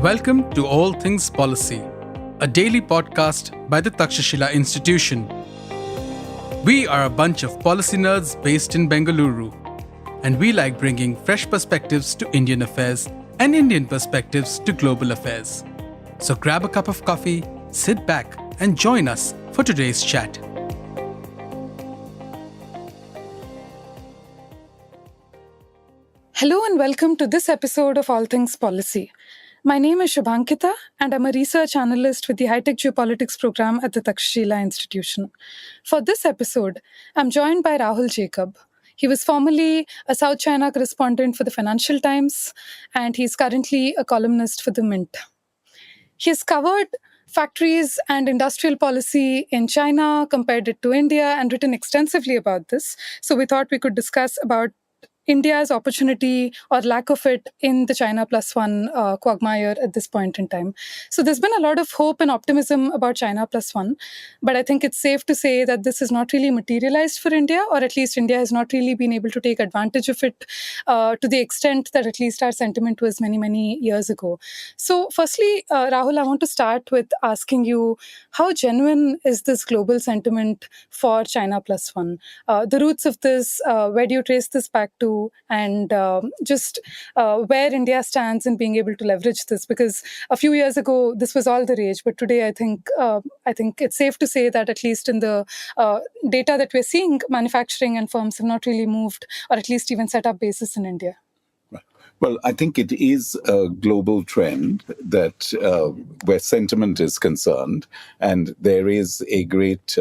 Welcome to All Things Policy, a daily podcast by the Takshashila Institution. We are a bunch of policy nerds based in Bengaluru, and we like bringing fresh perspectives to Indian affairs and Indian perspectives to global affairs. So grab a cup of coffee, sit back, and join us for today's chat. Hello and welcome to this episode of All Things Policy. My name is Shobhankita and I'm a research analyst with the High-Tech Geopolitics program at the Takshashila Institution. For this episode, I'm joined by Rahul Jacob. He was formerly a South China Correspondent for the Financial Times, and he's currently a columnist for the Mint. He has covered factories and industrial policy in China, compared it to India, and written extensively about this. So we thought we could discuss about India's opportunity or lack of it in the China+1 quagmire at this point in time. So there's been a lot of hope and optimism about China+1, but I think it's safe to say that this is not really materialized for India, or at least India has not really been able to take advantage of it to the extent that at least our sentiment was many, many years ago. So firstly, Rahul, I want to start with asking you, how genuine is this global sentiment for China+1? The roots of this, where do you trace this back to? And just where India stands in being able to leverage this, because a few years ago this was all the rage, but today I think it's safe to say that at least in the data that we're seeing, manufacturing and firms have not really moved, or at least even set up bases in India. Well, I think it is a global trend that where sentiment is concerned, and there is a great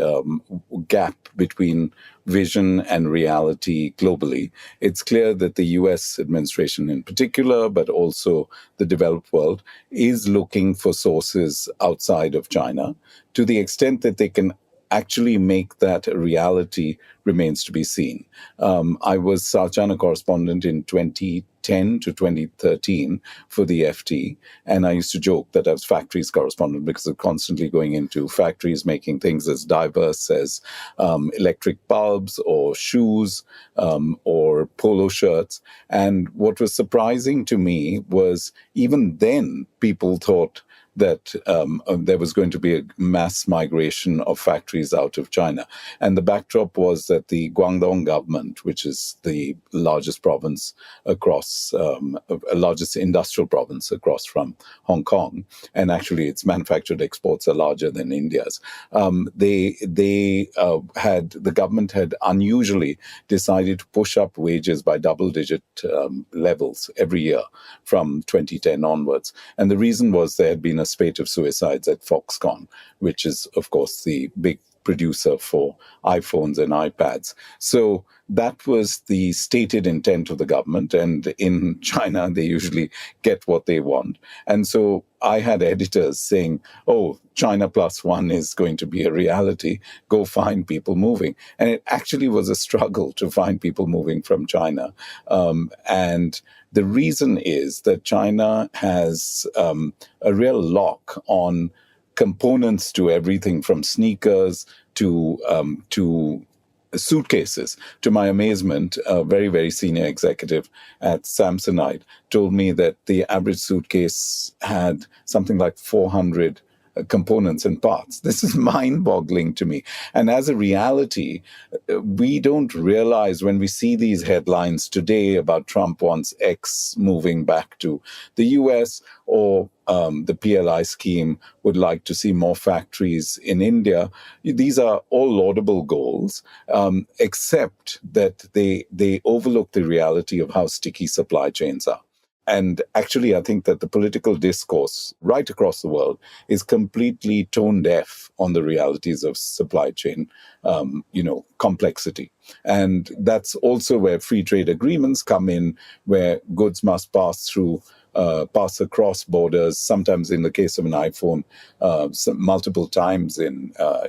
gap between vision and reality globally. It's clear that the US administration in particular, but also the developed world, is looking for sources outside of China. To the extent that they can actually make that a reality remains to be seen. I was South China Correspondent in 2010 to 2013 for the FT, and I used to joke that I was factories correspondent because of constantly going into factories making things as diverse as electric bulbs or shoes or polo shirts. And what was surprising to me was even then people thought that there was going to be a mass migration of factories out of China. And the backdrop was that the Guangdong government, which is the largest province across, largest industrial province across from Hong Kong, and actually its manufactured exports are larger than India's, the government had unusually decided to push up wages by double-digit levels every year from 2010 onwards. And the reason was there had been a spate of suicides at Foxconn, which is, of course, the big producer for iPhones and iPads. So that was the stated intent of the government. And in China, they usually get what they want. And so I had editors saying, oh, China+1 is going to be a reality. Go find people moving. And it actually was a struggle to find people moving from China. And the reason is that China has a real lock on components to everything from sneakers to suitcases. To my amazement, a very, very senior executive at Samsonite told me that the average suitcase had something like 400 components and parts. This is mind-boggling to me. And as a reality, we don't realize when we see these headlines today about Trump wants X moving back to the US, or the PLI scheme would like to see more factories in India. These are all laudable goals, except that they overlook the reality of how sticky supply chains are. And actually, I think that the political discourse right across the world is completely tone deaf on the realities of supply chain, complexity. And that's also where free trade agreements come in, where goods must pass across borders, sometimes in the case of an iPhone, multiple times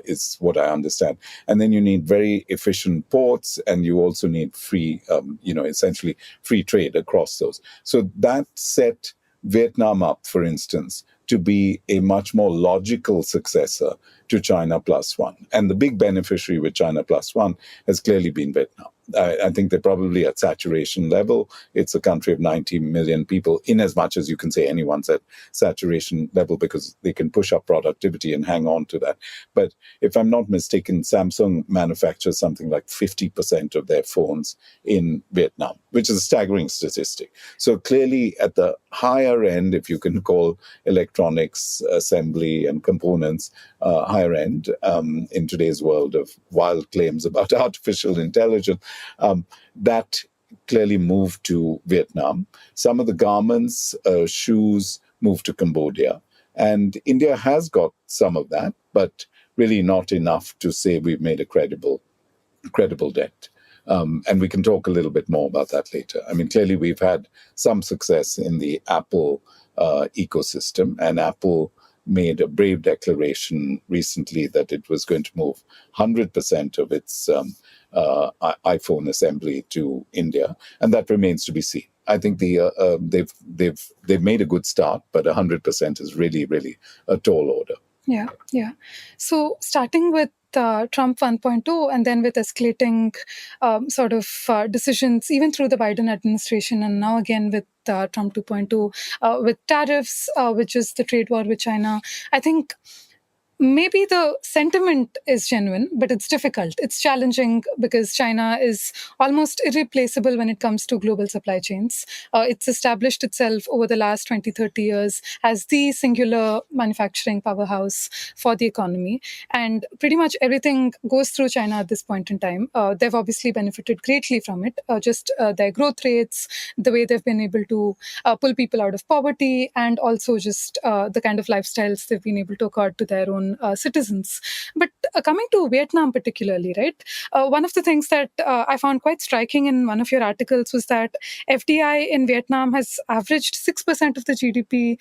is what I understand. And then you need very efficient ports, and you also need free, essentially free trade across those. So that set Vietnam up, for instance, to be a much more logical successor to China+1. And the big beneficiary with China+1 has clearly been Vietnam. I think they're probably at saturation level. It's a country of 90 million people, in as much as you can say anyone's at saturation level because they can push up productivity and hang on to that. But if I'm not mistaken, Samsung manufactures something like 50% of their phones in Vietnam, which is a staggering statistic. So clearly at the higher end, if you can call electronics assembly and components higher end in today's world of wild claims about artificial intelligence, that clearly moved to Vietnam. Some of the garments, shoes moved to Cambodia. And India has got some of that, but really not enough to say we've made a credible dent. And we can talk a little bit more about that later. I mean, clearly we've had some success in the Apple ecosystem, and Apple made a brave declaration recently that it was going to move 100% of its iPhone assembly to India, and that remains to be seen. I think they've made a good start, but 100% is really a tall order. Yeah. So starting with Trump 1.0 and then with escalating decisions even through the Biden administration, and now again with Trump 2.0 with tariffs, which is the trade war with China, I think maybe the sentiment is genuine, but it's difficult. It's challenging because China is almost irreplaceable when it comes to global supply chains. It's established itself over the last 20, 30 years as the singular manufacturing powerhouse for the economy. And pretty much everything goes through China at this point in time. They've obviously benefited greatly from it, just their growth rates, the way they've been able to pull people out of poverty, and also just the kind of lifestyles they've been able to accord to their own citizens. But coming to Vietnam particularly, right? One of the things that I found quite striking in one of your articles was that FDI in Vietnam has averaged 6% of the GDP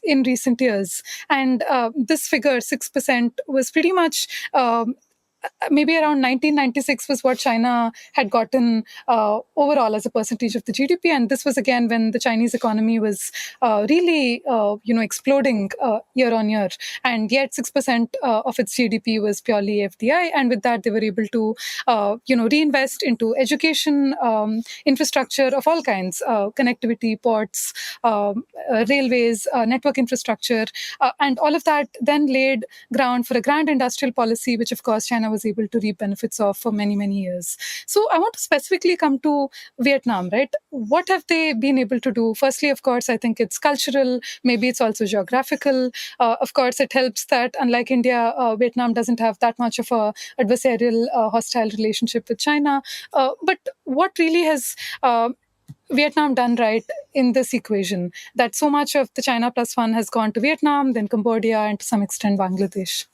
in recent years. And this figure, 6%, was pretty much maybe around 1996 was what China had gotten overall as a percentage of the GDP. And this was again when the Chinese economy was really, exploding year on year. And yet 6% of its GDP was purely FDI. And with that, they were able to, reinvest into education, infrastructure of all kinds, connectivity, ports, railways, network infrastructure. And all of that then laid ground for a grand industrial policy, which of course China was able to reap benefits of for many, many years. So I want to specifically come to Vietnam, right? What have they been able to do? Firstly, of course, I think it's cultural. Maybe it's also geographical. Of course, it helps that unlike India, Vietnam doesn't have that much of a adversarial, hostile relationship with China. But what really has Vietnam done right in this equation, that so much of the China+1 has gone to Vietnam, then Cambodia, and to some extent Bangladesh?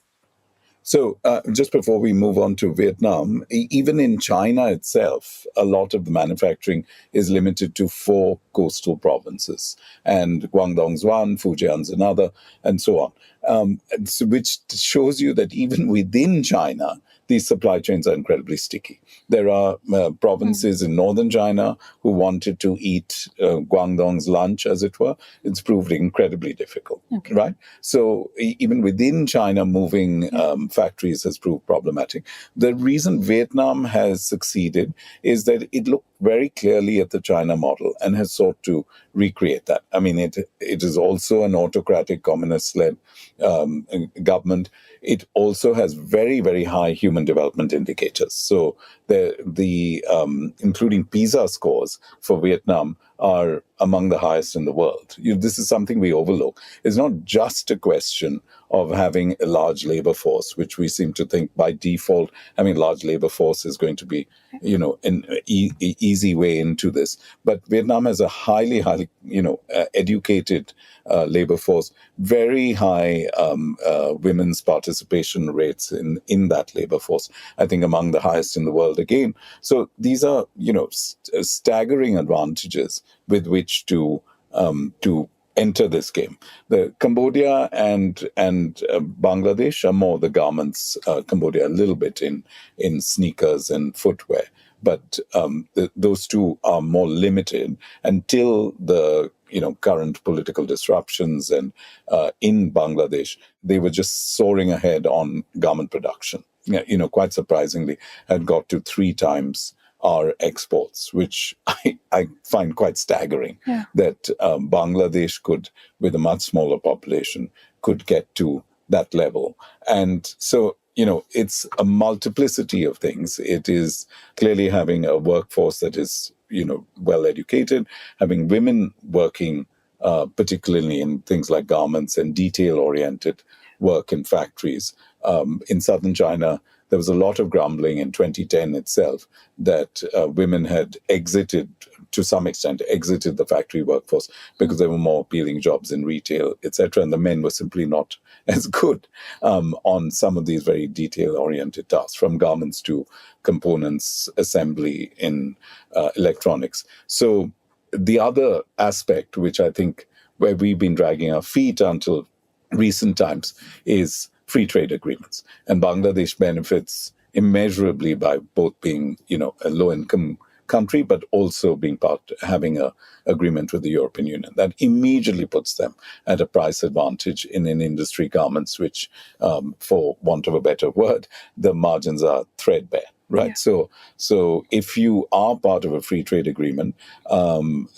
So just before we move on to Vietnam, even in China itself, a lot of the manufacturing is limited to 4 coastal provinces. And Guangdong's one, Fujian's another, and so on. Which shows you that even within China, these supply chains are incredibly sticky. There are provinces in northern China who wanted to eat Guangdong's lunch, as it were. It's proved incredibly difficult, right? So even within China, moving factories has proved problematic. The reason Vietnam has succeeded is that it looked very clearly at the China model and has sought to recreate that. I mean, it is also an autocratic, communist-led government. It also has very, very high human development indicators. So the including PISA scores for Vietnam are among the highest in the world. This is something we overlook. It's not just a question of having a large labor force, which we seem to think by default, having a large labor force is going to be, an easy way into this. But Vietnam has a highly, educated labor force, very high women's participation rates in that labor force, I think among the highest in the world again. So these are, staggering advantages with which to enter this game. The Cambodia and Bangladesh are more the garments. Cambodia a little bit in sneakers and footwear, but those two are more limited until the current political disruptions. And in Bangladesh, they were just soaring ahead on garment production. Quite surprisingly, had got to 3 times our exports, which I find quite staggering. Yeah. That Bangladesh could, with a much smaller population, could get to that level. And so, it's a multiplicity of things. It is clearly having a workforce that is, well educated, having women working, particularly in things like garments and detail-oriented work in factories. In southern China, there was a lot of grumbling in 2010 itself that women had to some extent, exited the factory workforce because there were more appealing jobs in retail, etc. And the men were simply not as good on some of these very detail-oriented tasks, from garments to components assembly in electronics. So the other aspect, which I think where we've been dragging our feet until recent times, is free trade agreements. And Bangladesh benefits immeasurably by both being, a low-income country, but also having an agreement with the European Union. That immediately puts them at a price advantage in an industry, garments, which, for want of a better word, the margins are threadbare. Right. Yeah. So if you are part of a free trade agreement,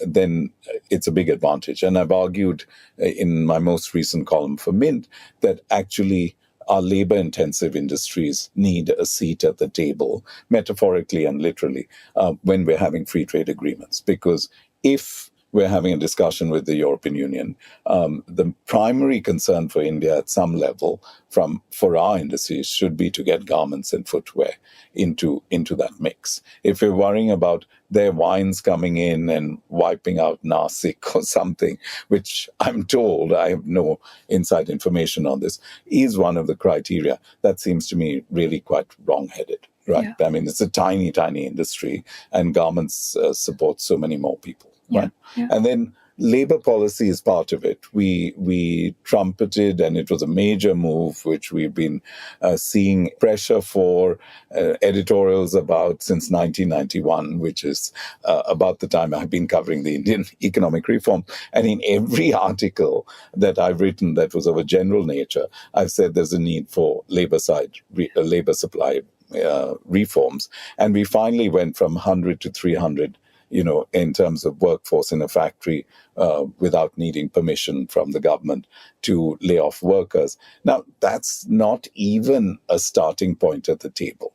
then it's a big advantage. And I've argued in my most recent column for Mint that actually our labor-intensive industries need a seat at the table, metaphorically and literally, when we're having free trade agreements. Because if we're having a discussion with the European Union, the primary concern for India at some level for our industries should be to get garments and footwear into that mix. If you're worrying about their wines coming in and wiping out Nasik or something, which I'm told, I have no inside information on this, is one of the criteria, that seems to me really quite wrong-headed. Right? Yeah. I mean, it's a tiny, tiny industry, and garments support so many more people. Right? Yeah. And then labor policy is part of it. We trumpeted, and it was a major move, which we've been seeing pressure for editorials about since 1991, which is about the time I've been covering the Indian economic reform. And in every article that I've written that was of a general nature, I've said there's a need for labor supply reforms. And we finally went from 100 to 300 in terms of workforce in a factory without needing permission from the government to lay off workers. Now, that's not even a starting point at the table.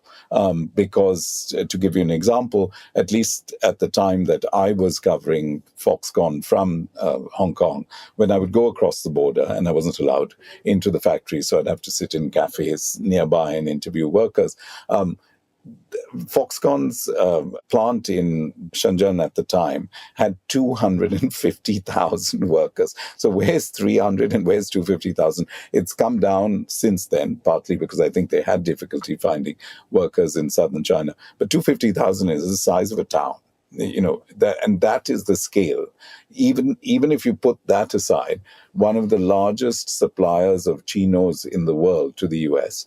Because to give you an example, at least at the time that I was covering Foxconn from Hong Kong, when I would go across the border, and I wasn't allowed into the factory, so I'd have to sit in cafes nearby and interview workers. Foxconn's plant in Shenzhen at the time had 250,000 workers. So where's 300 and where's 250,000? It's come down since then, partly because I think they had difficulty finding workers in southern China. But 250,000 is the size of a town. And that is the scale. Even if you put that aside, one of the largest suppliers of chinos in the world to the US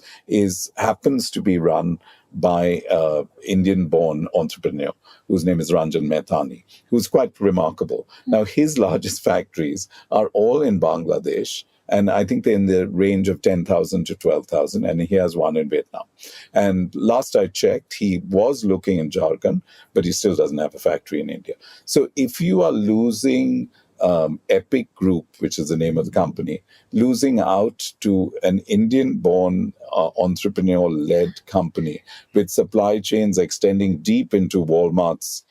happens to be run by an Indian-born entrepreneur whose name is Ranjan Mehthani, who's quite remarkable. Now, his largest factories are all in Bangladesh, and I think they're in the range of 10,000 to 12,000, and he has one in Vietnam. And last I checked, he was looking in Jharkhand, but he still doesn't have a factory in India. So if you are losing Epic Group, which is the name of the company, losing out to an Indian-born entrepreneur-led company with supply chains extending deep into Walmart's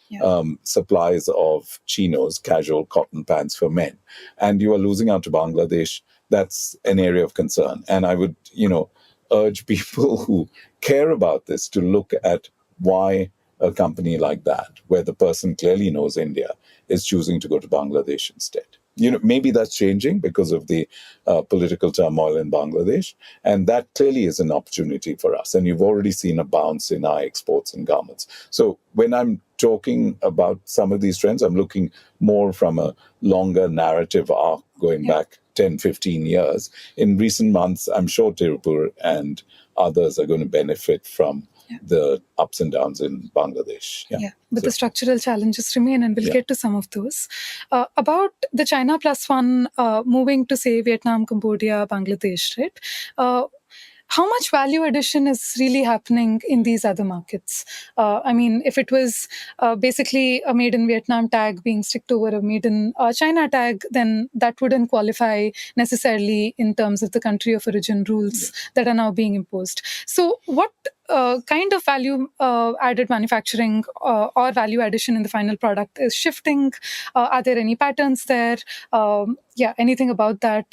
supplies of chinos, casual cotton pants for men, and you are losing out to Bangladesh, that's an area of concern. And I would, urge people who care about this to look at why a company like that, where the person clearly knows India, is choosing to go to Bangladesh instead. Maybe that's changing because of the political turmoil in Bangladesh, and that clearly is an opportunity for us. And you've already seen a bounce in our exports and garments. So when I'm talking about some of these trends, I'm looking more from a longer narrative arc going back 10, 15 years. In recent months, I'm sure Tirupur and others are going to benefit from the ups and downs in Bangladesh. But the structural challenges remain, and we'll get to some of those. About the China+1 moving to, say, Vietnam, Cambodia, Bangladesh, right? how much value addition is really happening in these other markets? I mean, if it was basically a made in Vietnam tag being sticked over a made in China tag, then that wouldn't qualify necessarily in terms of the country of origin rules that are now being imposed. So what kind of value added manufacturing or value addition in the final product is shifting? Are there any patterns there? Anything about that?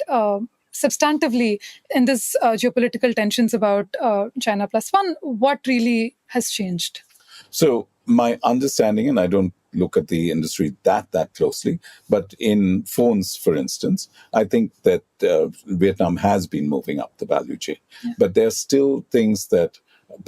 Substantively, in this geopolitical tensions about China+1, what really has changed? So my understanding, and I don't look at the industry that closely, but in phones, for instance, I think that Vietnam has been moving up the value chain. Yeah. But there are still things that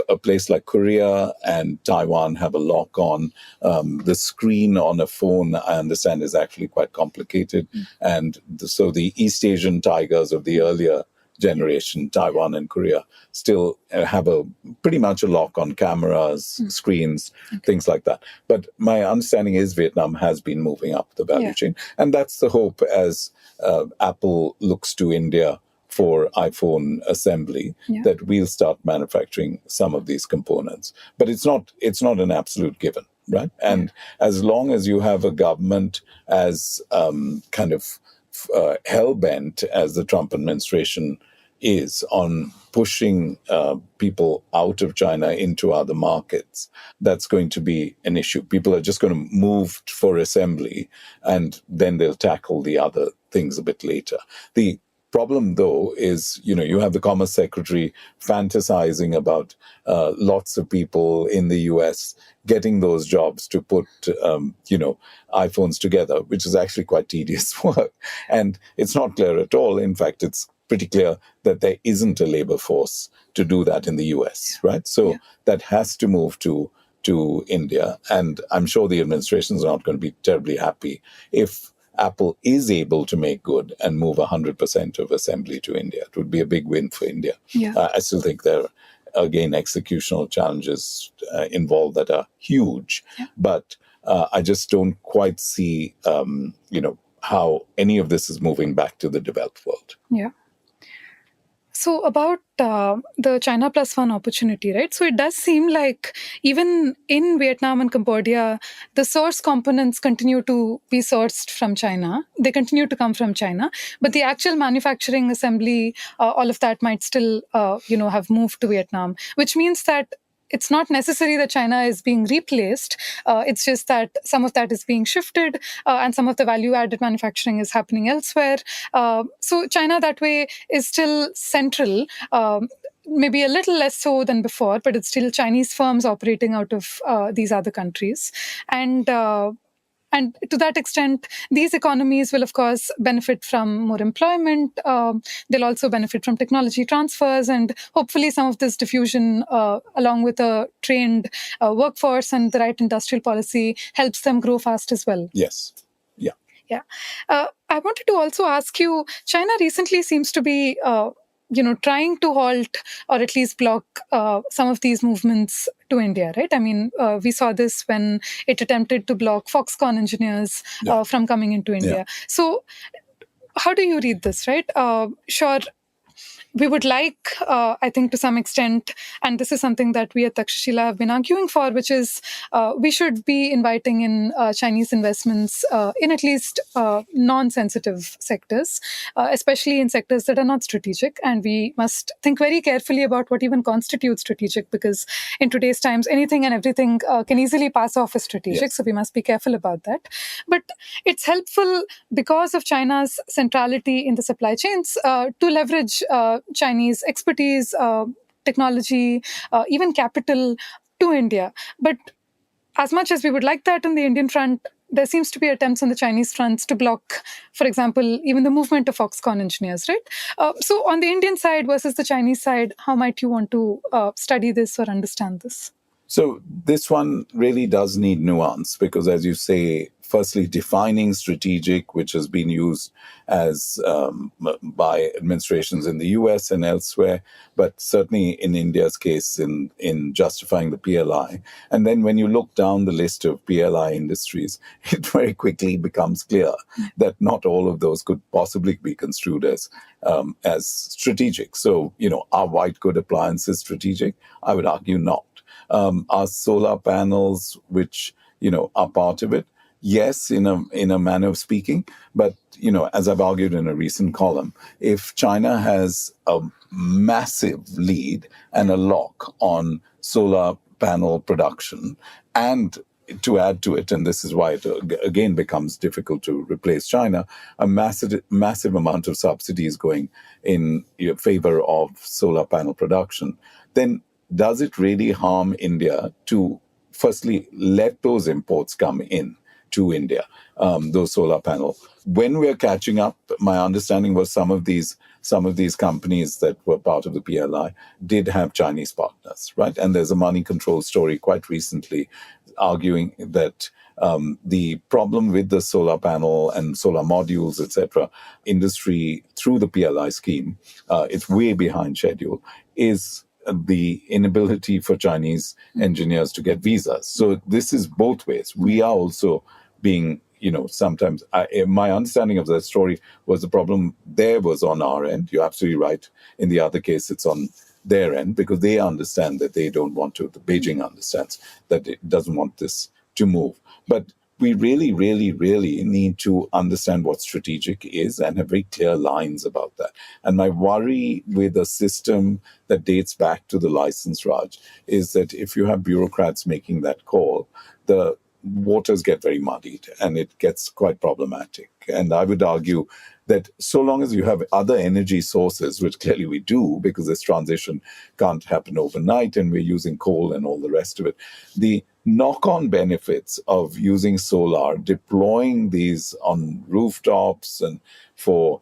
a place like Korea and Taiwan have a lock on. The screen on a phone, I understand, is actually quite complicated. And so the East Asian tigers of the earlier generation, Taiwan and Korea, still have pretty much a lock on cameras, screens, things like that. But my understanding is Vietnam has been moving up the value chain. And that's the hope as Apple looks to India for iPhone assembly, that we'll start manufacturing some of these components. But it's not an absolute given, right? And as long as you have a government as kind of hell-bent as the Trump administration is on pushing people out of China into other markets, that's going to be an issue. People are just going to move for assembly, and then they'll tackle the other things a bit later. The problem, though, is, you have the Commerce Secretary fantasizing about lots of people in the US getting those jobs to put, iPhones together, which is actually quite tedious work. And it's not clear at all. In fact, it's pretty clear that there isn't a labor force to do that in the US, right? So that has to move to India. And I'm sure the administration is not going to be terribly happy if Apple is able to make good and move 100% of assembly to India. It would be a big win for India. I still think there are, again, executional challenges involved that are huge. But I just don't quite see, how any of this is moving back to the developed world. So about the China+1 opportunity, right? So it does seem like even in Vietnam and Cambodia, the source components continue to be sourced from China. They continue to come from China, but the actual manufacturing, assembly, all of that might still, have moved to Vietnam, which means that it's not necessary that China is being replaced. It's just that some of that is being shifted and some of the value-added manufacturing is happening elsewhere. So China that way is still central, maybe a little less so than before, but it's still Chinese firms operating out of these other countries. And to that extent, these economies will, of course, benefit from more employment. They'll also benefit from technology transfers, and hopefully some of this diffusion, along with a trained workforce and the right industrial policy, helps them grow fast as well. Yes. Yeah. I wanted to also ask you, China recently seems to be trying to halt or at least block some of these movements to India, right? I mean, we saw this when it attempted to block Foxconn engineers from coming into India. So how do you read this, right? Sure, we would like, I think to some extent, and this is something that we at Takshashila have been arguing for, which is we should be inviting in Chinese investments in at least non-sensitive sectors, especially in sectors that are not strategic. And we must think very carefully about what even constitutes strategic, because in today's times, anything and everything can easily pass off as strategic. So we must be careful about that. But it's helpful because of China's centrality in the supply chains to leverage Chinese expertise, technology, even capital to India. But as much as we would like that on the Indian front, there seems to be attempts on the Chinese fronts to block, for example, even the movement of Foxconn engineers, right? So on the Indian side versus the Chinese side, how might you want to study this or understand this? So this one really does need nuance because, as you say, firstly defining strategic, which has been used as by administrations in the US and elsewhere, but certainly in India's case in justifying the PLI. And then when you look down the list of PLI industries, it very quickly becomes clear that not all of those could possibly be construed as strategic. So, are white good appliances strategic? I would argue not. Are solar panels, which are part of it? Yes, in a manner of speaking. But as I've argued in a recent column, if China has a massive lead and a lock on solar panel production, and to add to it, and this is why it again becomes difficult to replace China, a massive amount of subsidies going in favor of solar panel production, then does it really harm India to firstly let those imports come in to India, those solar panel? When we're catching up, my understanding was some of these companies that were part of the PLI did have Chinese partners, right? And there's a money control story quite recently arguing that the problem with the solar panel and solar modules, etc., industry through the PLI scheme, it's way behind schedule, is the inability for Chinese engineers to get visas. So this is both ways. We are also being, sometimes, my understanding of that story was the problem there was on our end. You're absolutely right. In the other case, it's on their end because they understand that they don't want to, the Beijing understands that it doesn't want this to move. But we really, really, really need to understand what strategic is and have very clear lines about that. And my worry with a system that dates back to the license Raj is that if you have bureaucrats making that call, the waters get very muddied and it gets quite problematic. And I would argue that so long as you have other energy sources, which clearly we do, because this transition can't happen overnight and we're using coal and all the rest of it, the knock-on benefits of using solar, deploying these on rooftops and for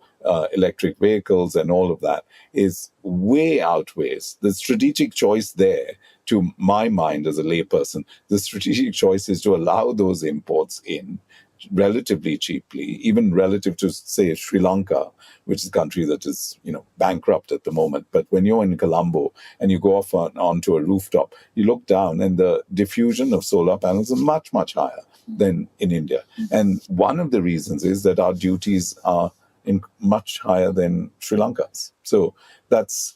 electric vehicles and all of that is way outweighs the strategic choice there. To my mind as a layperson, the strategic choice is to allow those imports in relatively cheaply, even relative to, say, Sri Lanka, which is a country that is, bankrupt at the moment. But when you're in Colombo and you go off onto a rooftop, you look down and the diffusion of solar panels is much, much higher than in India. And one of the reasons is that our duties are much higher than Sri Lanka's. So that's,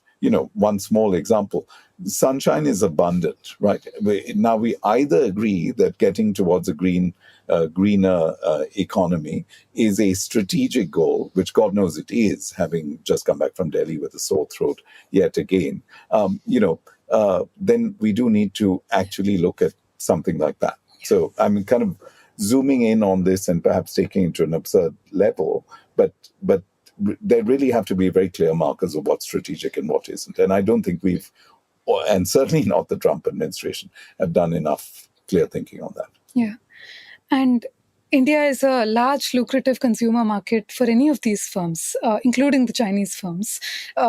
one small example. Sunshine is abundant, right? Now we either agree that getting towards a greener economy is a strategic goal, which God knows it is, having just come back from Delhi with a sore throat yet again. Then we do need to actually look at something like that. So I'm kind of zooming in on this and perhaps taking it to an absurd level, but there really have to be very clear markers of what's strategic and what isn't. And I don't think we've, and certainly not the Trump administration, have done enough clear thinking on that. Yeah. And India is a large, lucrative consumer market for any of these firms, including the Chinese firms.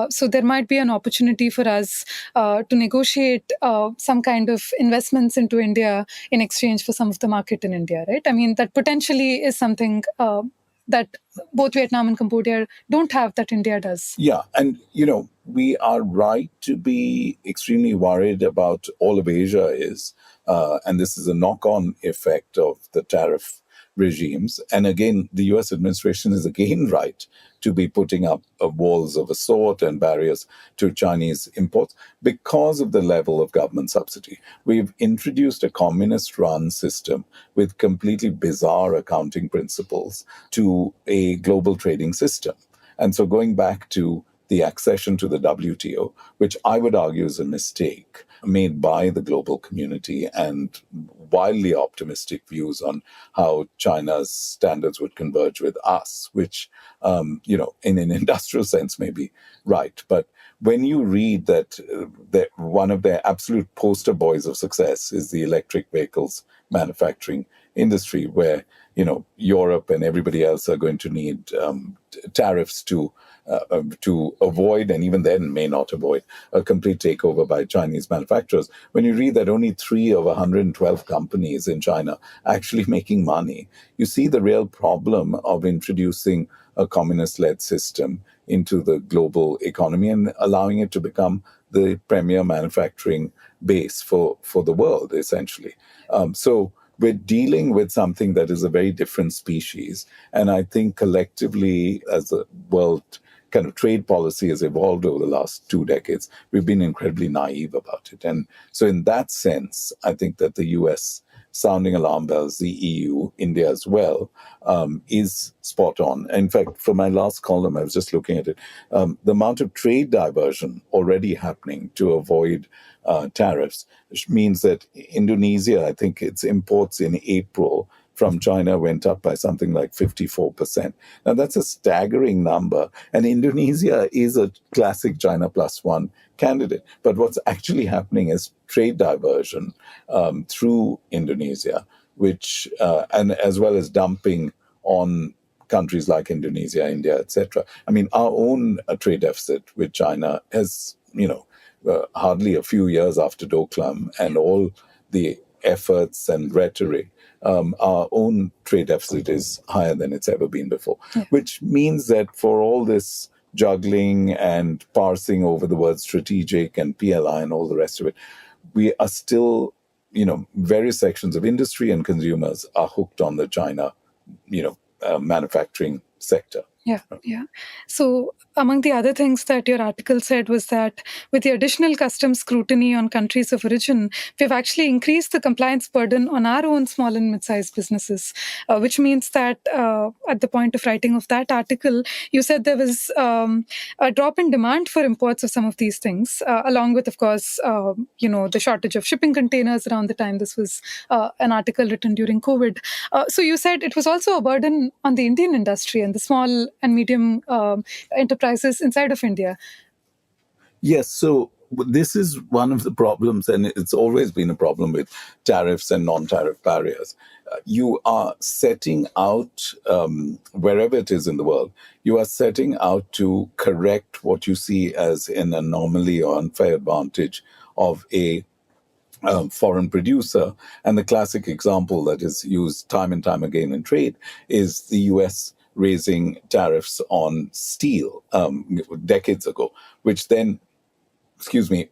So there might be an opportunity for us to negotiate some kind of investments into India in exchange for some of the market in India, right? I mean, that potentially is something that both Vietnam and Cambodia don't have that India does. Yeah. And, we are right to be extremely worried about all of Asia is, and this is a knock-on effect of the tariff regimes. And again, the US administration is again right to be putting up walls of a sort and barriers to Chinese imports because of the level of government subsidy. We've introduced a communist-run system with completely bizarre accounting principles to a global trading system. And so going back to the accession to the WTO, which I would argue is a mistake made by the global community and wildly optimistic views on how China's standards would converge with us, which, in an industrial sense may be right. But when you read that one of their absolute poster boys of success is the electric vehicles manufacturing industry, where Europe and everybody else are going to need tariffs to avoid, and even then may not avoid, a complete takeover by Chinese manufacturers. When you read that only 3 of 112 companies in China are actually making money, you see the real problem of introducing a communist-led system into the global economy and allowing it to become the premier manufacturing base for the world, essentially. So we're dealing with something that is a very different species. And I think collectively, as the world kind of trade policy has evolved over the last 2 decades, we've been incredibly naive about it. And so in that sense, I think that the US sounding alarm bells, the EU, India as well, is spot on. In fact, for my last column, I was just looking at it, the amount of trade diversion already happening to avoid tariffs, which means that Indonesia, I think its imports in April from China went up by something like 54%. Now, that's a staggering number. And Indonesia is a classic China+1 candidate. But what's actually happening is trade diversion through Indonesia, which, and as well as dumping on countries like Indonesia, India, etc. I mean, our own trade deficit with China has, hardly a few years after Doklam and all the efforts and rhetoric, our own trade deficit is higher than it's ever been before, which means that for all this juggling and parsing over the word strategic and PLI and all the rest of it, we are still, various sections of industry and consumers are hooked on the China, manufacturing sector. Yeah. So among the other things that your article said was that with the additional customs scrutiny on countries of origin, we've actually increased the compliance burden on our own small and mid-sized businesses, which means that at the point of writing of that article, you said there was a drop in demand for imports of some of these things, along with, of course, the shortage of shipping containers around the time this was an article written during COVID. So you said it was also a burden on the Indian industry and the small and medium enterprises inside of India. Yes, so this is one of the problems, and it's always been a problem with tariffs and non-tariff barriers. You are setting out, wherever it is in the world, you are setting out to correct what you see as an anomaly or unfair advantage of a foreign producer. And the classic example that is used time and time again in trade is the US raising tariffs on steel decades ago, which then,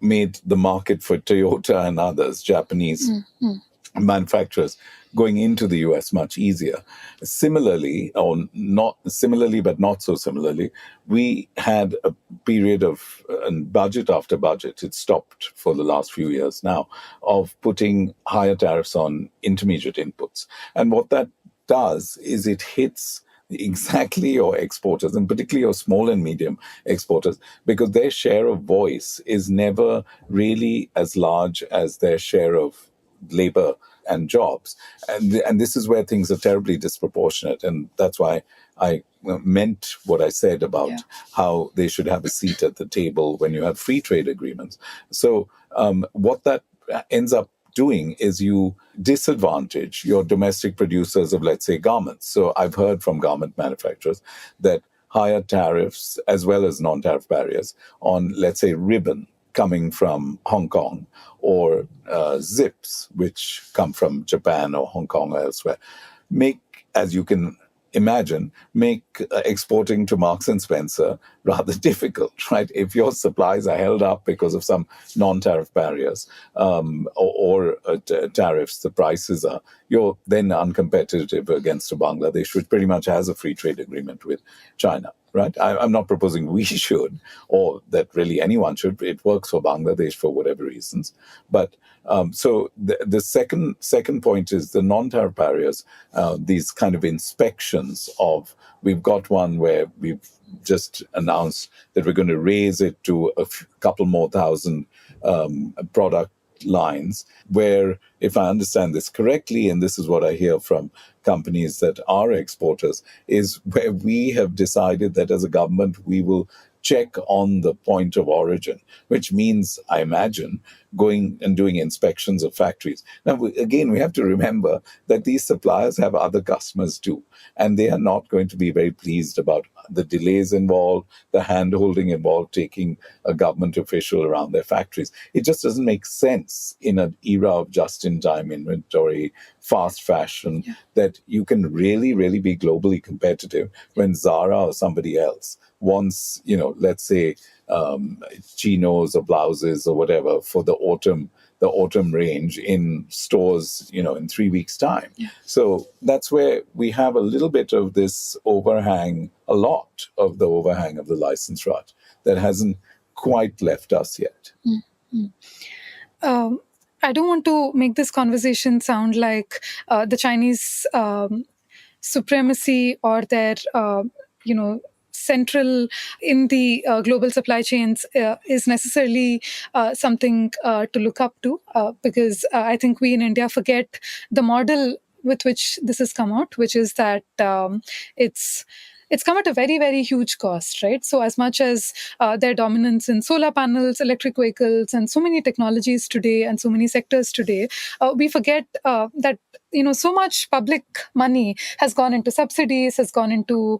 made the market for Toyota and others, Japanese manufacturers, going into the US much easier. Similarly, or not similarly, but not so similarly, we had a period of budget after budget, it stopped for the last few years now, of putting higher tariffs on intermediate inputs. And what that does is it hits exactly your exporters, and particularly your small and medium exporters, because their share of voice is never really as large as their share of labor and jobs. And this is where things are terribly disproportionate. And that's why I meant what I said about how they should have a seat at the table when you have free trade agreements. So what that ends up doing is you disadvantage your domestic producers of, let's say, garments. So I've heard from garment manufacturers that higher tariffs as well as non-tariff barriers on, let's say, ribbon coming from Hong Kong or zips, which come from Japan or Hong Kong or elsewhere, make, as you can imagine, make exporting to Marks and Spencer rather difficult, right? If your supplies are held up because of some non-tariff barriers or tariffs, the prices are, you're then uncompetitive against a Bangladesh, which pretty much has a free trade agreement with China, right? I'm not proposing we should, or that really anyone should. It works for Bangladesh for whatever reasons. But so the second point is the non-tariff barriers, these kind of inspections of, we've got one where we've just announced that we're going to raise it to a couple more thousand product lines, where, if I understand this correctly, and this is what I hear from companies that are exporters, is where we have decided that as a government we will check on the point of origin, which means, I imagine, going and doing inspections of factories. Now, again, we have to remember that these suppliers have other customers too, and they are not going to be very pleased about the delays involved, the hand-holding involved, taking a government official around their factories. It just doesn't make sense in an era of just-in-time inventory, fast fashion, that you can really, really be globally competitive when Zara or somebody else wants, let's say, chinos or blouses or whatever for the autumn range in stores, in 3 weeks' time. Yeah. So that's where we have a little bit of this overhang, a lot of the overhang of the license rut that hasn't quite left us yet. I don't want to make this conversation sound like the Chinese supremacy or their, central in the global supply chains is necessarily something to look up to, because I think we in India forget the model with which this has come out, which is that it's come at a very, very huge cost, right? So as much as their dominance in solar panels, electric vehicles, and so many technologies today and so many sectors today, we forget that so much public money has gone into subsidies, has gone into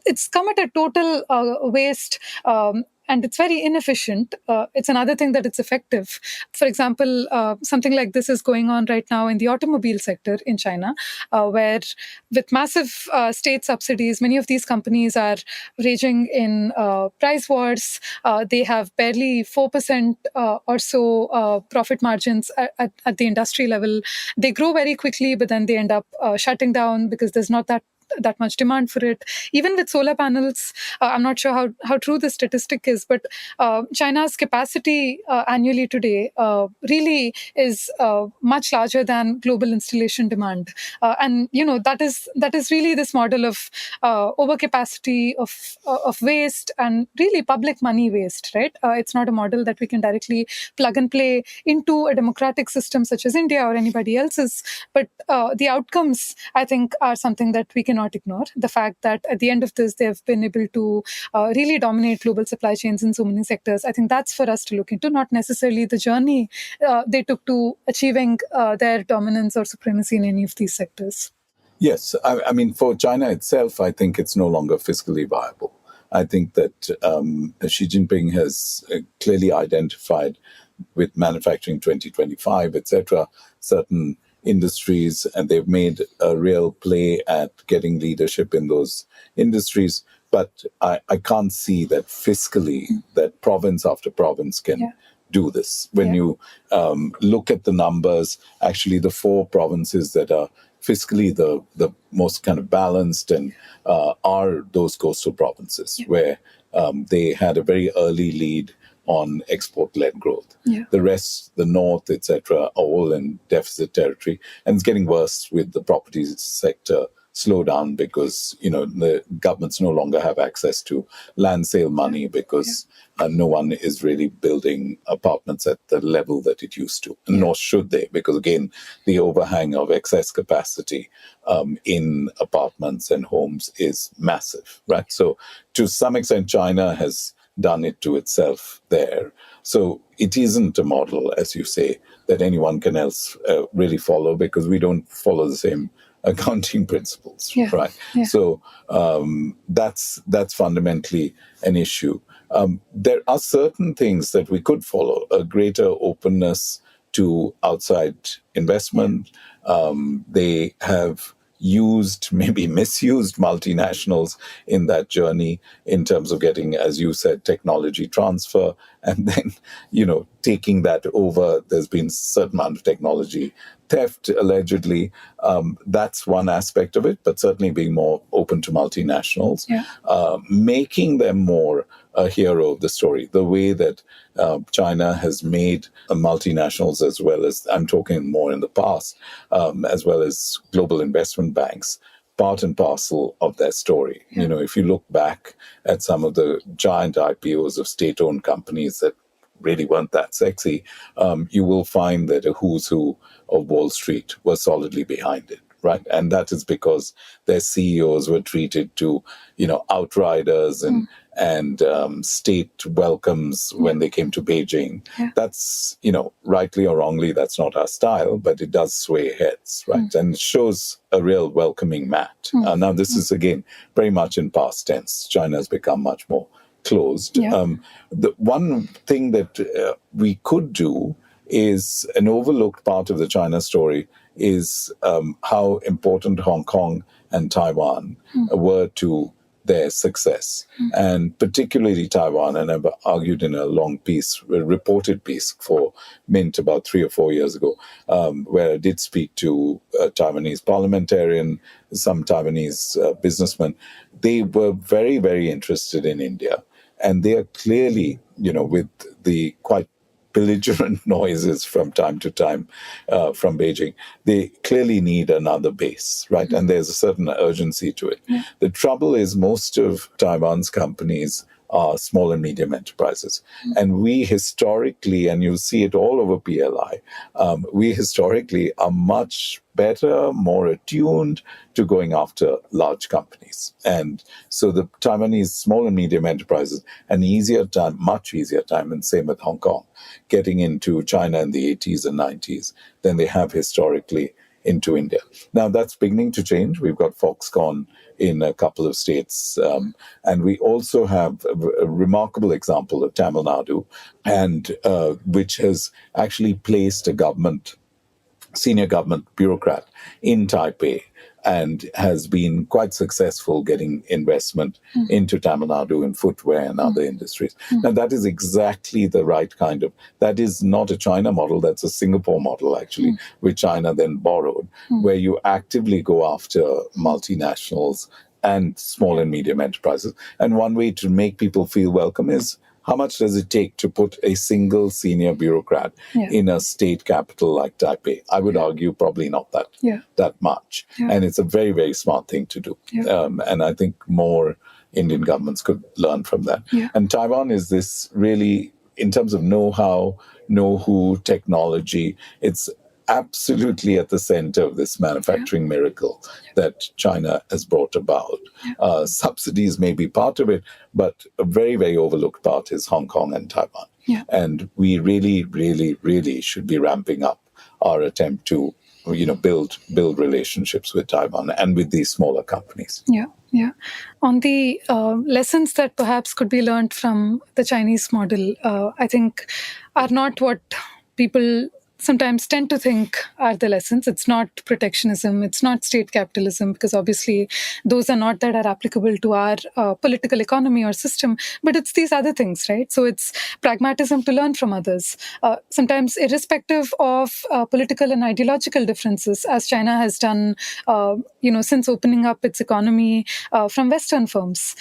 it's come at a total waste, and it's very inefficient. It's another thing that it's effective. For example, something like this is going on right now in the automobile sector in China, where with massive state subsidies, many of these companies are raging in price wars. They have barely 4% or so profit margins at the industry level. They grow very quickly, but then they end up shutting down because there's not that much demand for it. Even with solar panels, I'm not sure how true the statistic is, but China's capacity annually today really is much larger than global installation demand. And that is really this model of overcapacity, of waste, and really public money waste, right? It's not a model that we can directly plug and play into a democratic system such as India or anybody else's. But the outcomes, I think, are something that we cannot ignore. The fact that at the end of this, they've been able to really dominate global supply chains in so many sectors. I think that's for us to look into, not necessarily the journey they took to achieving their dominance or supremacy in any of these sectors. Yes. I mean, for China itself, I think it's no longer fiscally viable. I think that Xi Jinping has clearly identified with Manufacturing 2025, etc., certain industries, and they've made a real play at getting leadership in those industries. But I can't see that fiscally that province after province can do this. When you look at the numbers, actually the 4 provinces that are fiscally the most kind of balanced and are those coastal provinces where they had a very early lead on export-led growth. The rest, the north, etc., are all in deficit territory, and it's getting worse with the property sector slow down because the governments no longer have access to land sale money because no one is really building apartments at the level that it used to, nor should they, because again the overhang of excess capacity in apartments and homes is massive, right? So to some extent China has done it to itself there. So it isn't a model, as you say, that anyone can else really follow, because we don't follow the same accounting principles, right? So that's fundamentally an issue. There are certain things that we could follow: a greater openness to outside investment. They have maybe misused multinationals in that journey in terms of getting, as you said, technology transfer, and then, taking that over. There's been a certain amount of technology theft, allegedly. That's one aspect of it, but certainly being more open to multinationals, making them more a hero of the story, the way that China has made multinationals, as well as, I'm talking more in the past, as well as global investment banks, part and parcel of their story. If you look back at some of the giant IPOs of state-owned companies that really weren't that sexy, you will find that a who's who of Wall Street was solidly behind it, right? And that is because their CEOs were treated to, outriders and state welcomes when they came to Beijing. That's, rightly or wrongly, that's not our style, but it does sway heads, right? And it shows a real welcoming mat. Now, this is, again, very much in past tense. China has become much more closed. The one thing that we could do is an overlooked part of the China story is how important Hong Kong and Taiwan were to their success, and particularly Taiwan. And I've argued in a long piece, a reported piece for Mint about 3 or 4 years ago, where I did speak to a Taiwanese parliamentarian, some Taiwanese businessmen. They were very, very interested in India. And they are clearly, with the quite belligerent noises from time to time from Beijing, they clearly need another base, right? And there's a certain urgency to it. The trouble is most of Taiwan's companies are small and medium enterprises. And we historically, and you'll see it all over PLI, we historically are much better, more attuned to going after large companies. And so the Taiwanese small and medium enterprises, an easier time, much easier time, and same with Hong Kong, getting into China in the 80s and 90s than they have historically into India. Now, that's beginning to change. We've got Foxconn in a couple of states. And we also have a remarkable example of Tamil Nadu, and which has actually placed a senior government bureaucrat in Taipei and has been quite successful getting investment into Tamil Nadu in footwear and other industries. Now, that is exactly the right kind of, that is not a China model, that's a Singapore model, actually, which China then borrowed, where you actively go after multinationals and small and medium enterprises. And one way to make people feel welcome is, how much does it take to put a single senior bureaucrat in a state capital like Taipei? I would argue probably not that much. And it's a very, very smart thing to do. And I think more Indian governments could learn from that. And Taiwan is this really, in terms of know-how, know-who, technology, it's absolutely at the center of this manufacturing miracle that China has brought about. Subsidies may be part of it, but a very, very overlooked part is Hong Kong and Taiwan. And we really, really, really should be ramping up our attempt to, build relationships with Taiwan and with these smaller companies. On the lessons that perhaps could be learned from the Chinese model, I think are not what people sometimes tend to think are the lessons. It's not protectionism, it's not state capitalism, because obviously those are not that are applicable to our political economy or system, but it's these other things, right? So it's pragmatism to learn from others, sometimes irrespective of political and ideological differences, as China has done, since opening up its economy from Western firms.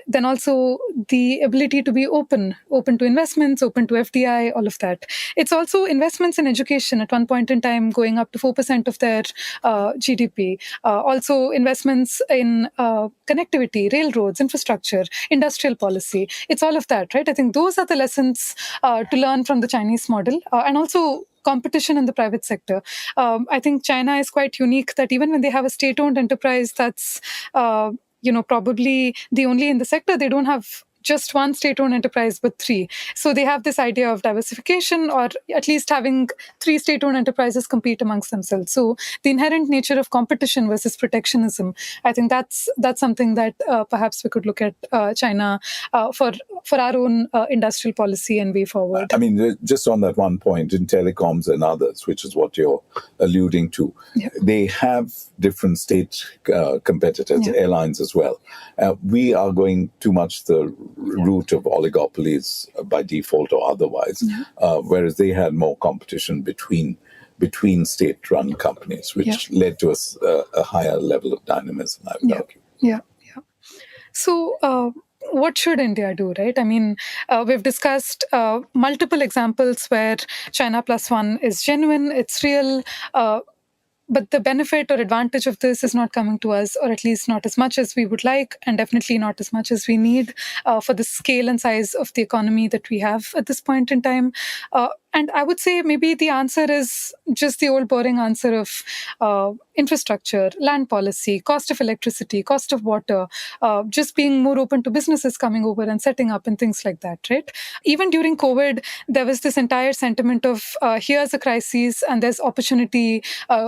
Then also the ability to be open to investments, open to FDI, all of that. It's also investments in education at one point in time going up to 4% of their GDP. Also investments in connectivity, railroads, infrastructure, industrial policy. It's all of that, right? I think those are the lessons to learn from the Chinese model. And also competition in the private sector. I think China is quite unique that even when they have a state-owned enterprise that's probably the only in the sector, they don't have just one state-owned enterprise, but three. So they have this idea of diversification, or at least having three state-owned enterprises compete amongst themselves. So the inherent nature of competition versus protectionism, I think that's something that perhaps we could look at China for our own industrial policy and way forward. I mean, just on that one point, in telecoms and others, which is what you're alluding to, they have different state competitors, airlines as well. We are going too much the route of oligopolies by default or otherwise, whereas they had more competition between state-run companies, which led to a higher level of dynamism, I would argue. So what should India do, right? I mean, we've discussed multiple examples where China+1 is genuine, it's real, but the benefit or advantage of this is not coming to us, or at least not as much as we would like, and definitely not as much as we need for the scale and size of the economy that we have at this point in time. And I would say maybe the answer is just the old boring answer of infrastructure, land policy, cost of electricity, cost of water, just being more open to businesses coming over and setting up and things like that, right? Even during COVID, there was this entire sentiment of here's a crisis and there's opportunity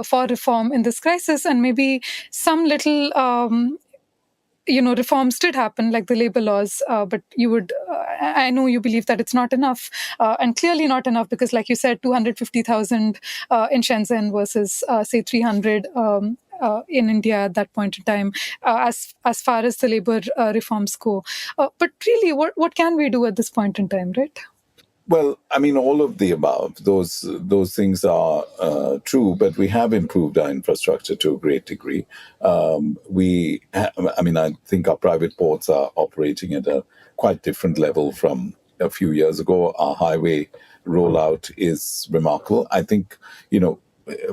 for reform in this crisis, and maybe some little reforms did happen, like the labor laws, but I know you believe that it's not enough, and clearly not enough, because like you said, 250,000 in Shenzhen versus, say, 300 in India at that point in time, as far as the labor reforms go. But really, what can we do at this point in time, right? Well, I mean, all of the above. Those things are true, but we have improved our infrastructure to a great degree. I think our private ports are operating at a quite different level from a few years ago. Our highway rollout is remarkable. I think,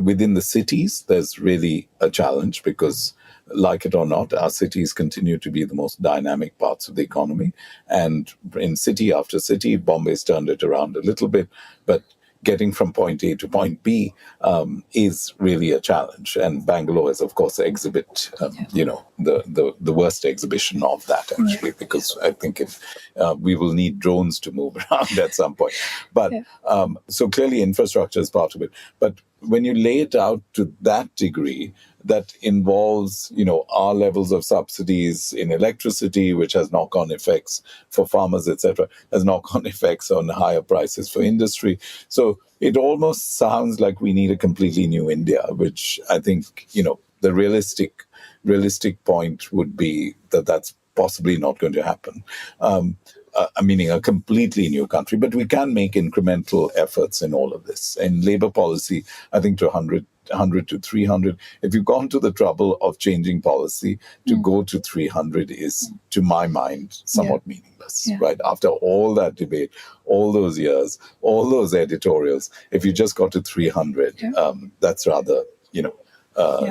within the cities, there's really a challenge because, like it or not, our cities continue to be the most dynamic parts of the economy. And in city after city, Bombay's turned it around a little bit, but getting from point A to point B is really a challenge. And Bangalore is, of course, the exhibit, the worst exhibition of that, actually, because I think we will need drones to move around at some point. But so clearly infrastructure is part of it. But when you lay it out to that degree, that involves, our levels of subsidies in electricity, which has knock-on effects for farmers, etc., has knock-on effects on higher prices for industry. So it almost sounds like we need a completely new India, which I think, the realistic point would be that that's possibly not going to happen. Meaning a completely new country, but we can make incremental efforts in all of this. And labor policy, I think to 100 to 300, if you've gone to the trouble of changing policy, to go to 300 is, to my mind, somewhat meaningless, right? After all that debate, all those years, all those editorials, if you just got to 300, that's rather,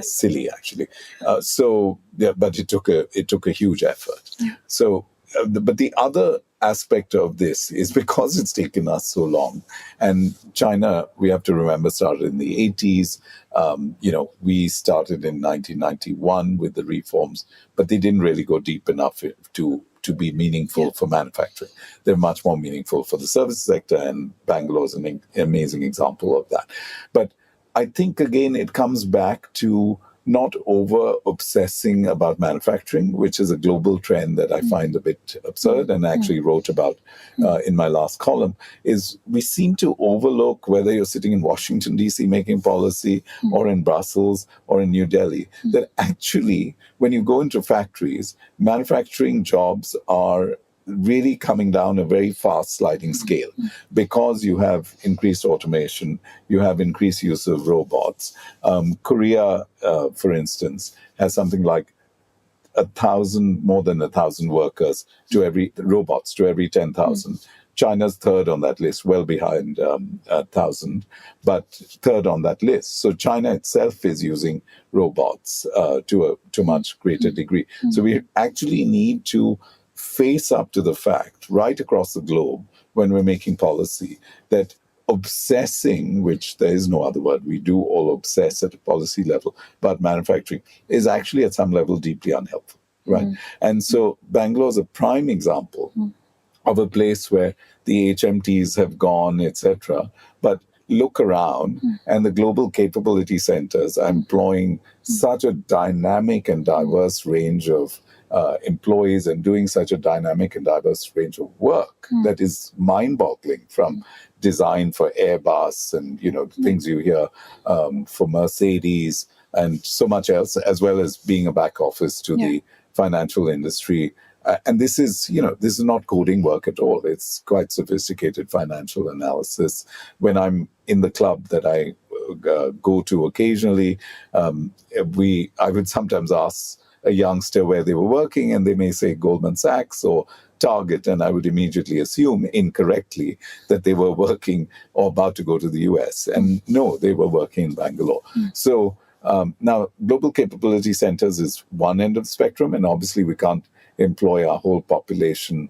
silly, actually. But it took a huge effort. So, but the other aspect of this is because it's taken us so long, and China, we have to remember, started in the 80s. We started in 1991 with the reforms, but they didn't really go deep enough to be meaningful for manufacturing. They're much more meaningful for the service sector, and Bangalore is an amazing example of that. But I think, again, it comes back to not over-obsessing about manufacturing, which is a global trend that I find a bit absurd and actually wrote about in my last column, is we seem to overlook whether you're sitting in Washington, D.C. making policy or in Brussels or in New Delhi, that actually, when you go into factories, manufacturing jobs are really coming down a very fast sliding scale because you have increased automation, you have increased use of robots. Korea, for instance, has something like more than 1,000 workers robots to every 10,000. China's third on that list, well behind 1,000, but third on that list. So China itself is using robots to a much greater degree. So we actually need to face up to the fact right across the globe when we're making policy that obsessing, which there is no other word, we do all obsess at a policy level about manufacturing, is actually at some level deeply unhelpful, right? And so Bangalore is a prime example of a place where the HMTs have gone, etc. But look around, and the global capability centers are employing such a dynamic and diverse range of employees and doing such a dynamic and diverse range of work that is mind-boggling, from design for Airbus and things you hear for Mercedes and so much else, as well as being a back office to the financial industry. And this is not coding work at all. It's quite sophisticated financial analysis. When I'm in the club that I go to occasionally, I would sometimes ask a youngster where they were working, and they may say Goldman Sachs or Target, and I would immediately assume incorrectly that they were working or about to go to the US. And no, they were working in Bangalore. So now global capability centers is one end of the spectrum, and obviously we can't employ our whole population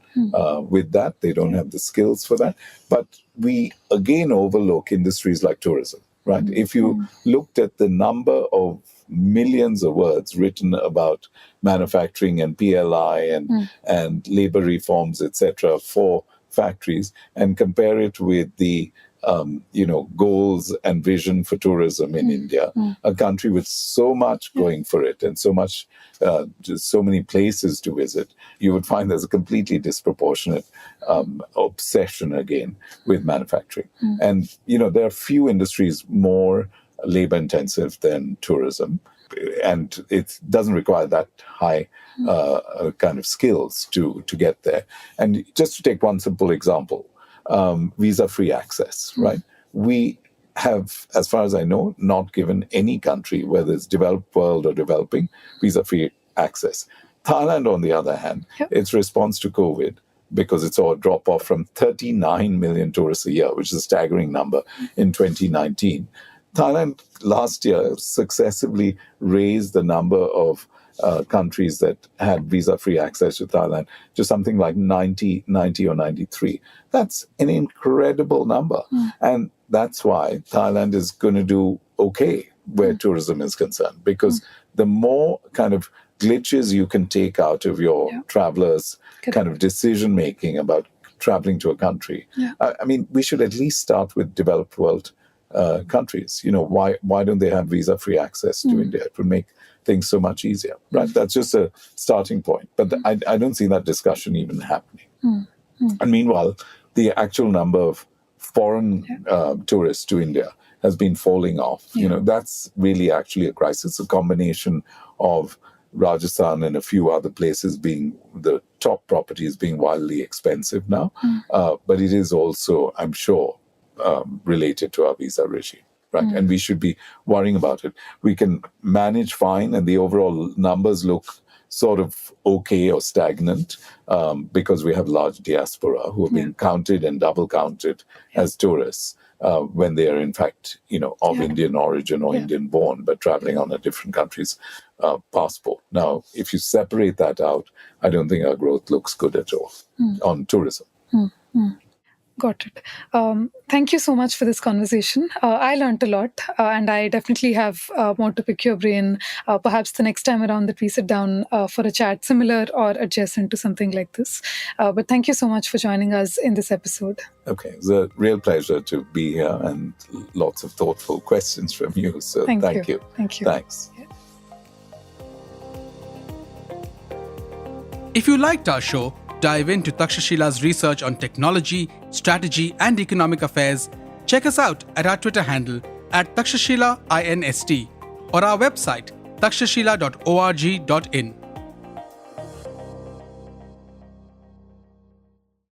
with that. They don't have the skills for that. But we again overlook industries like tourism, right? If you looked at the number of millions of words written about manufacturing and PLI and labor reforms, etc., for factories, and compare it with the goals and vision for tourism in India, a country with so much going for it and so much, just so many places to visit, you would find there's a completely disproportionate obsession again with manufacturing. And, there are few industries more labor intensive than tourism. And it doesn't require that high kind of skills to get there. And just to take one simple example, visa-free access, right? We have, as far as I know, not given any country, whether it's developed world or developing, visa-free access. Thailand, on the other hand, its response to COVID, because it saw a drop-off from 39 million tourists a year, which is a staggering number in 2019. Thailand last year successively raised the number of countries that had visa-free access to Thailand to something like 90 or 93. That's an incredible number. And that's why Thailand is going to do okay where tourism is concerned, because the more kind of glitches you can take out of your travelers' kind of decision-making about traveling to a country. I mean, we should at least start with developed world countries. Why don't they have visa-free access to India? It would make things so much easier, right? That's just a starting point. But I don't see that discussion even happening. And meanwhile, the actual number of foreign tourists to India has been falling off. That's really actually a crisis, a combination of Rajasthan and a few other places being the top properties being wildly expensive now. But it is also, I'm sure, related to our visa regime, right? And we should be worrying about it. We can manage fine and the overall numbers look sort of okay or stagnant because we have large diaspora who are being counted and double counted as tourists when they are in fact, of Indian origin or Indian born, but traveling on a different country's passport. Now, if you separate that out, I don't think our growth looks good at all on tourism. Got it. Thank you so much for this conversation. I learned a lot, and I definitely have more to pick your brain, perhaps the next time around that we sit down for a chat similar or adjacent to something like this. But thank you so much for joining us in this episode. Okay, it's a real pleasure to be here and lots of thoughtful questions from you. So thank you. Thank you. Thanks. Yeah. If you liked our show, dive into Takshashila's research on technology, strategy, and economic affairs. Check us out at our Twitter handle @Takshashila INST or our website takshashila.org.in.